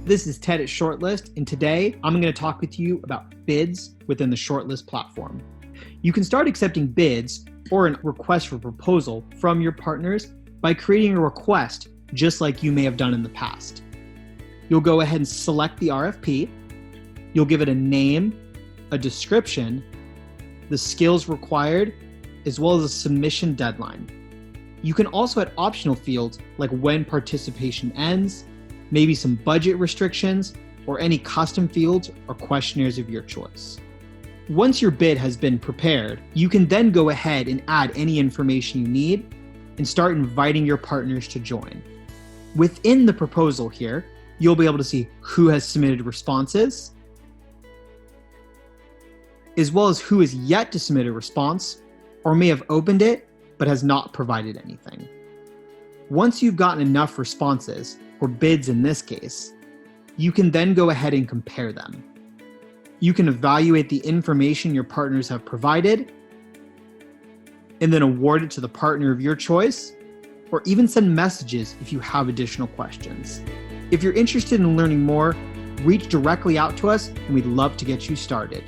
This is Ted at Shortlist, and today I'm going to talk with you about bids within the Shortlist platform. You can start accepting bids or a request for proposal from your partners by creating a request just like you may have done in the past. You'll go ahead and select the RFP. You'll give it a name, a description, the skills required, as well as a submission deadline. You can also add optional fields like when participation ends, maybe some budget restrictions, or any custom fields or questionnaires of your choice. Once your bid has been prepared, you can then go ahead and add any information you need and start inviting your partners to join. Within the proposal here, you'll be able to see who has submitted responses, as well as who has yet to submit a response or may have opened it but has not provided anything. Once you've gotten enough responses, or bids in this case, you can then go ahead and compare them. You can evaluate the information your partners have provided and then award it to the partner of your choice, or even send messages if you have additional questions. If you're interested in learning more, reach directly out to us and we'd love to get you started.